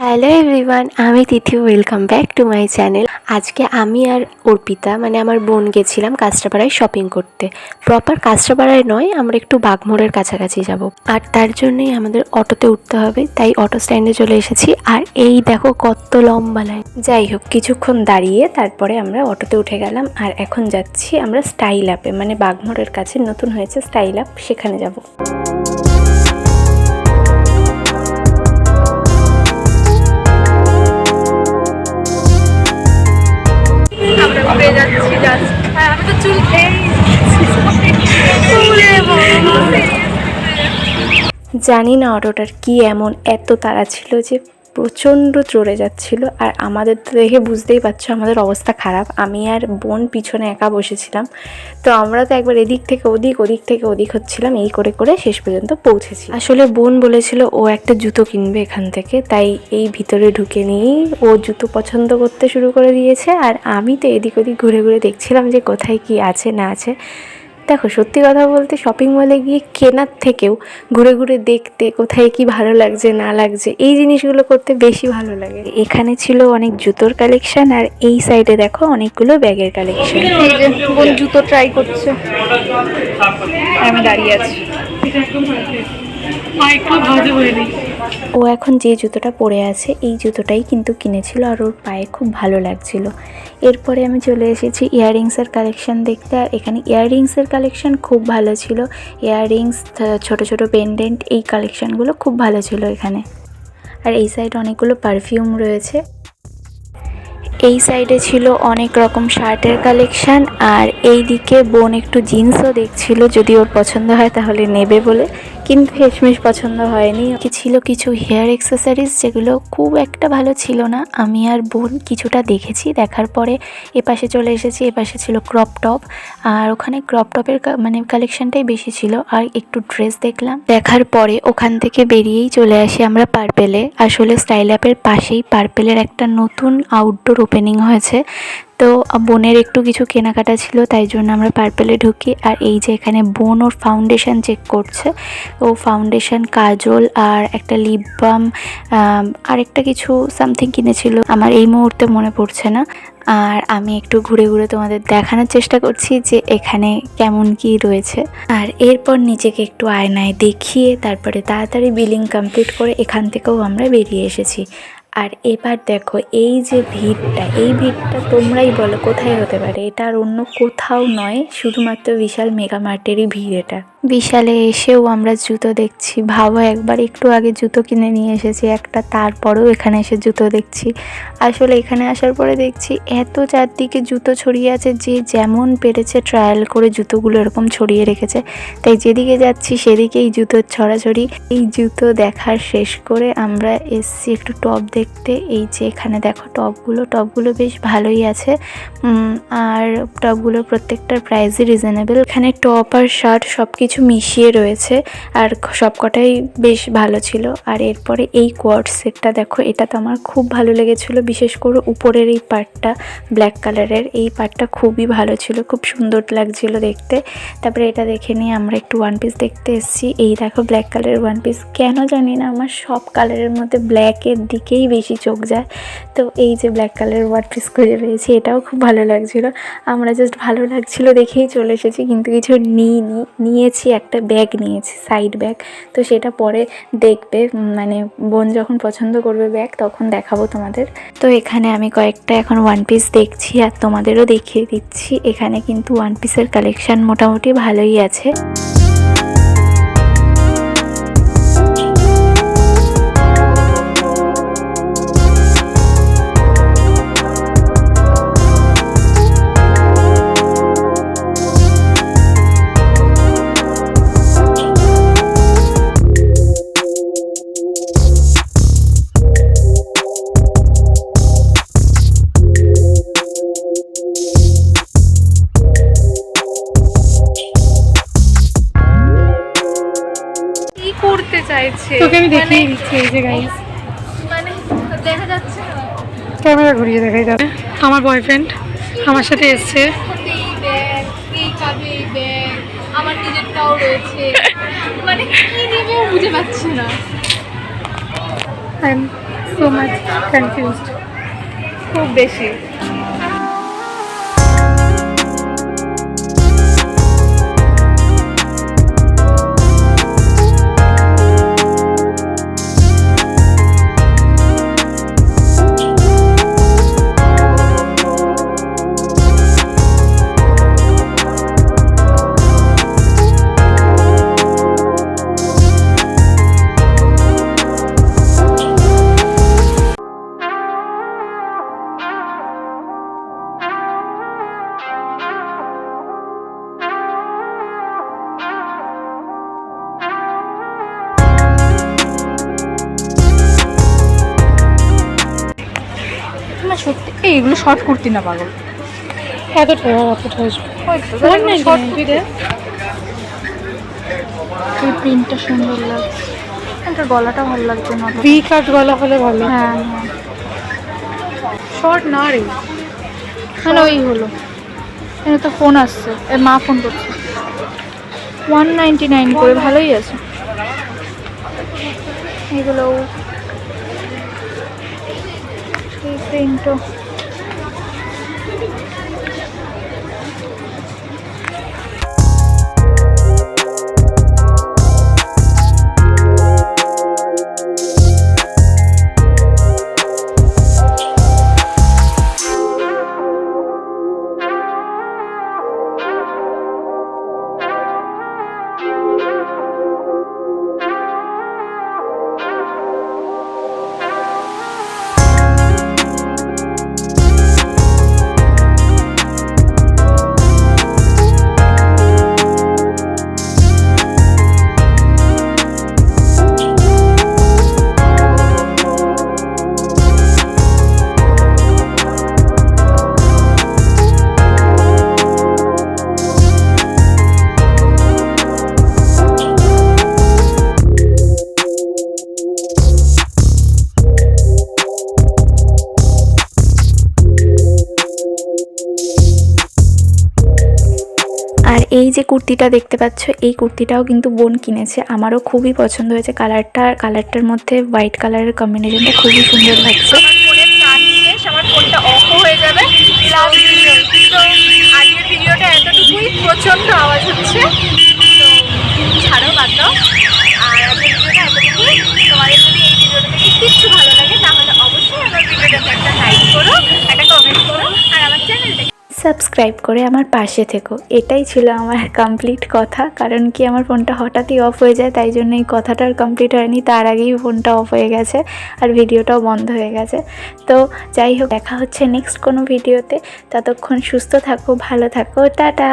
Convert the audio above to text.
Hello everyone, আমি Tithi. Welcome back to my channel. আজকে আমি আর অর্পিতা মানে আমার বোন গেছিলাম কাঁচরাপাড়ায় শপিং করতে। প্রপার কাঁচরাপাড়ায় নয়, আমরা একটু বাগমোড়ের কাছাকাছি যাব, আর তার জন্যই আমাদের অটোতে উঠতে হবে। তাই অটো স্ট্যান্ডে চলে এসেছি। আর এই দেখো কত লম্বা লাইন। যাই হোক, কিছুক্ষণ দাঁড়িয়ে তারপরে আমরা অটোতে উঠে গেলাম। আর এখন যাচ্ছি আমরা স্টাইল আপে, মানে বাগমোড়ের কাছে নতুন হয়েছে স্টাইল আপ, সেখানে যাব। জানি না অটোটার কি এমন এত তাড়া ছিল যে প্রচণ্ড চড়ে যাচ্ছিল। আর আমাদের তো দেখে বুঝতেই পারছো আমাদের অবস্থা খারাপ। আমি আর বোন পিছনে একা বসেছিলাম। তো আমরা তো একবার এদিক থেকে ওদিক, ওদিক থেকে ওদিক হচ্ছিলাম। এই করে করে শেষ পর্যন্ত পৌঁছেছি। আসলে বোন বলেছিল ও একটা জুতো কিনবে এখান থেকে, তাই এই ভিতরে ঢুকে নিয়েই ও জুতো পছন্দ করতে শুরু করে দিয়েছে। আর আমি তো এদিক ওদিক ঘুরে ঘুরে দেখছিলাম যে কোথায় কি আছে না আছে। দেখো, সত্যি কথা বলতে শপিং মলে গিয়ে কেনার থেকেও ঘুরে ঘুরে দেখতে কোথায় কি ভালো লাগছে না লাগছে এই জিনিসগুলো করতে বেশি ভালো লাগে। এখানে ছিল অনেক জুতোর কালেকশন, আর এই সাইডে দেখো অনেকগুলো ব্যাগের কালেকশন। এই যে বোন জুতো ট্রাই করছে, আমি দাঁড়িয়ে আছি। ও এখন যে জুতোটা পরে আছে এই জুতোটাই কিন্তু কিনেছিল, আর ওর পায়ে খুব ভালো লাগছিল। এরপরে আমি চলে এসেছি ইয়াররিংসের কালেকশন দেখতে। আর এখানে ইয়াররিংসের কালেকশন খুব ভালো ছিল। ইয়াররিংস, ছোট ছোট পেন্ডেন্ট, এই কালেকশনগুলো খুব ভালো ছিল এখানে। আর এই সাইডে অনেকগুলো পারফিউম রয়েছে। এই সাইডে ছিল অনেক রকম শার্টের কালেকশন। আর এই দিকে বোন একটু জিন্সও দেখছিল, যদি ওর পছন্দ হয় তাহলে নেবে বলে, কিন্তু শেষমেশ পছন্দ হয়নি। ছিল কিছু হেয়ার অ্যাক্সেসরিজ, যেগুলো খুব একটা ভালো ছিল না। আমি আর বোন কিছুটা দেখেছি, দেখার পরে এপাশে চলে এসেছি। এপাশে ছিল ক্রপ টপ, আর ওখানে ক্রপ টপের মানে কালেকশনটাই বেশি ছিল। আর একটু ড্রেস দেখলাম, দেখার পরে ওখান থেকে বেরিয়েই চলে আসি আমরা পার্পেলে। আসলে স্টাইল আপের পাশেই পার্পেলের একটা নতুন আউটডোর ওপেনিং হয়েছে। তো বোনের একটু কিছু কেনাকাটা ছিল, তাই জন্য আমরা পার্পেলে ঢুকি। আর এই যে এখানে বোন ওর ফাউন্ডেশন চেক করছে। ও ফাউন্ডেশন, কাজল আর একটা লিপ বাম, আর একটা কিছু সামথিং কিনেছিল, আমার এই মুহূর্তে মনে পড়ছে না। আর আমি একটু ঘুরে ঘুরে তোমাদের দেখানোর চেষ্টা করছি যে এখানে কেমন কি রয়েছে। আর এরপর নিজেকে একটু আয়নায় দেখিয়ে তারপরে তাড়াতাড়ি বিলিং কমপ্লিট করে এখান থেকেও আমরা বেরিয়ে এসেছি। আর এবার দেখো এই যে ভিড়টা, এই ভিড়টা তোমরাই বলো কোথায় হতে পারে? এটা আর অন্য কোথাও নয়, শুধুমাত্র বিশাল মেগা মার্টেরই ভিড় এটা। বিশালে এসেও আমরা জুতো দেখছি। ভাবো, একবার একটু আগে জুতো কিনে নিয়ে এসেছি একটা, তারপরেও এখানে এসে জুতো দেখছি। আসলে এখানে আসার পরে দেখছি এত চারদিকে জুতো ছড়িয়ে আছে, যে যেমন পেরেছে ট্রায়াল করে জুতোগুলো এরকম ছড়িয়ে রেখেছে। তাই যেদিকে যাচ্ছি সেদিকেই জুতোর ছড়াছড়ি। এই জুতো দেখার শেষ করে আমরা এসছি একটু টপ দেখতে। এই যে এখানে দেখো টপগুলো বেশ ভালোই আছে। আর টপগুলোর প্রত্যেকটার প্রাইসই রিজনেবল। এখানে টপ আর শার্ট সব কিছু মিশিয়ে রয়েছে, আর সবকটাই বেশ ভালো ছিল। আর এরপরে এই কোয়ার্ড সেটটা দেখো, এটা তো আমার খুব ভালো লেগেছিলো। বিশেষ করে উপরের এই পার্টটা, ব্ল্যাক কালারের এই পার্টটা খুবই ভালো ছিল, খুব সুন্দর লাগছিল দেখতে। তারপরে এটা দেখে নিয়ে আমরা একটু ওয়ান পিস দেখতে এসেছি। এই দেখো ব্ল্যাক কালারের ওয়ান পিস। কেন জানি না আমার সব কালারের মধ্যে ব্ল্যাকের দিকেই বেশি চোখ যায়। তো এই যে ব্ল্যাক কালারের ওয়ান পিস খুঁজে পেয়েছি, এটাও খুব ভালো লাগছিলো। আমরা জাস্ট ভালো লাগছিলো দেখেই চলে এসেছি, কিন্তু কিছু নিয়েছি একটা ব্যাগ নিয়েছি, সাইড ব্যাগ। তো সেটা পরে দেখবে, মানে বোন যখন পছন্দ করবে ব্যাগ তখন দেখাবো তোমাদের। তো এখানে আমি কয়েকটা এখন ওয়ান পিস দেখছি আর তোমাদেরও দেখিয়ে দিচ্ছি। এখানে কিন্তু ওয়ান পিসের কালেকশান মোটামুটি ভালোই আছে। করতে চাইছে, তোকে আমি দেখিয়ে দিচ্ছি। এই যে গাইস, মানে দেখা যাচ্ছে না, ক্যামেরা ঘুরিয়ে দেখাই যাবে। আমার বয়ফ্রেন্ড আমার সাথে এসছে। এই ব্যাগ, এই কাবে এই ব্যাগ, আমার নিজেরটাও রয়েছে, মানে কি নেবে বুঝে পাচ্ছি না। So much confused. খুব বেশি। না সত্যি এইগুলো শর্ট কুর্তি না পাগল, এতটা আসবে। এই প্রিন্টটা সুন্দর লাগছে, এটা গলাটা ভালো লাগছে না। ভি কাট গলা হলে ভালো। হ্যাঁ শর্ট না রে, মানে ওই হলো। এখানে তো ফোন আসছে, এর মা ফোন করছে। 199 করে, ভালোই আছে এগুলো। এই প্রিন্টও আর এই যে কুর্তিটা দেখতে পাচ্ছ, এই কুর্তিটাও কিন্তু বোন কিনেছে। আমারও খুবই পছন্দ হয়েছে কালারটার মধ্যে হোয়াইট কালারের কম্বিনেশনটা খুবই সুন্দর লাগছে। আমার ফোনটা অফ হয়ে যাবে। Love you. তো আজকের ভিডিওটা এতটুকুই, প্রচণ্ড আওয়াজ হচ্ছে, তো ছাড়ো, বাদ দাও। আর আজকের ভিডিওটা এতটুকুই। তোমাদের যদি এই ভিডিওটা থেকে কিচ্ছু ভালো লাগে তাহলে অবশ্যই আমার ভিডিওটাতে একটা লাইক করো, একটা কমেন্ট করো, আর আমার চ্যানেলটাকে সাবস্ক্রাইব করে আমার পাশে থেকো। এটাই ছিল আমার কমপ্লিট কথা। কারণ কি, আমার ফোনটা হঠাৎই অফ হয়ে যায়, তাই জন্য এই কথাটা আর কমপ্লিট হয়নি। তার আগেই ফোনটা অফ হয়ে গেছে আর ভিডিওটাও বন্ধ হয়ে গেছে। তো যাই হোক, দেখা হচ্ছে নেক্সট কোনো ভিডিওতে। ততক্ষণ সুস্থ থাকো, ভালো থাকো, টাটা।